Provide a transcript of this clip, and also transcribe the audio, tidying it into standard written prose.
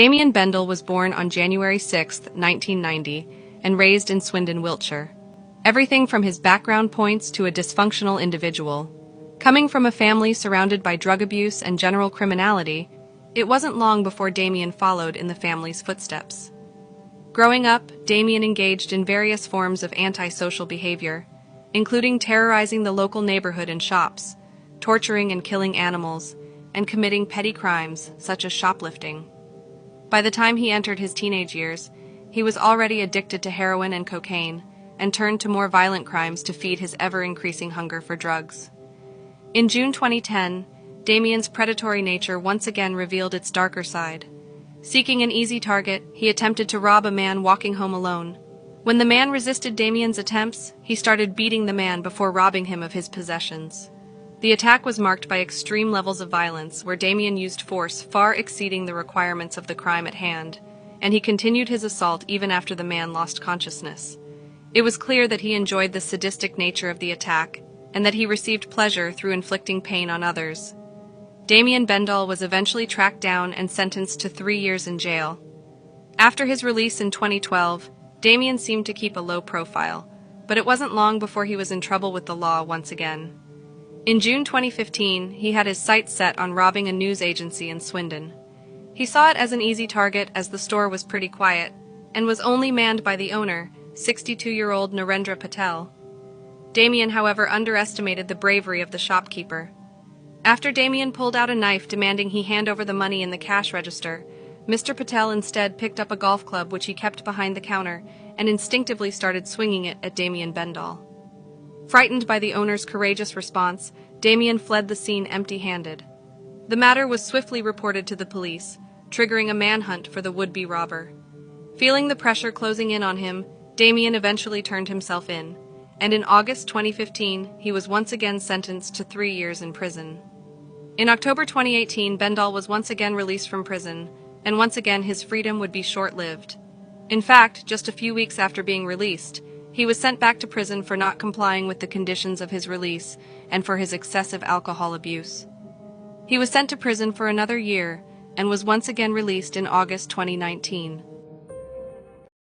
Damien Bendall was born on January 6, 1990, and raised in Swindon, Wiltshire. Everything from his background points to a dysfunctional individual. Coming from a family surrounded by drug abuse and general criminality, it wasn't long before Damien followed in the family's footsteps. Growing up, Damien engaged in various forms of antisocial behavior, including terrorizing the local neighborhood and shops, torturing and killing animals, and committing petty crimes such as shoplifting. By the time he entered his teenage years, he was already addicted to heroin and cocaine, and turned to more violent crimes to feed his ever-increasing hunger for drugs. In June 2010, Damien's predatory nature once again revealed its darker side. Seeking an easy target, he attempted to rob a man walking home alone. When the man resisted Damien's attempts, he started beating the man before robbing him of his possessions. The attack was marked by extreme levels of violence, where Damien used force far exceeding the requirements of the crime at hand, and he continued his assault even after the man lost consciousness. It was clear that he enjoyed the sadistic nature of the attack, and that he received pleasure through inflicting pain on others. Damien Bendall was eventually tracked down and sentenced to 3 years in jail. After his release in 2012, Damien seemed to keep a low profile, but it wasn't long before he was in trouble with the law once again. In June 2015, he had his sights set on robbing a news agency in Swindon. He saw it as an easy target as the store was pretty quiet, and was only manned by the owner, 62-year-old Narendra Patel. Damien, however, underestimated the bravery of the shopkeeper. After Damien pulled out a knife demanding he hand over the money in the cash register, Mr. Patel instead picked up a golf club which he kept behind the counter and instinctively started swinging it at Damien Bendall. Frightened by the owner's courageous response, Damien fled the scene empty-handed. The matter was swiftly reported to the police, triggering a manhunt for the would-be robber. Feeling the pressure closing in on him, Damien eventually turned himself in, and in August 2015, he was once again sentenced to 3 years in prison. In October 2018, Bendall was once again released from prison, and once again his freedom would be short-lived. In fact, just a few weeks after being released, he was sent back to prison for not complying with the conditions of his release and for his excessive alcohol abuse. He was sent to prison for another year and was once again released in August 2019.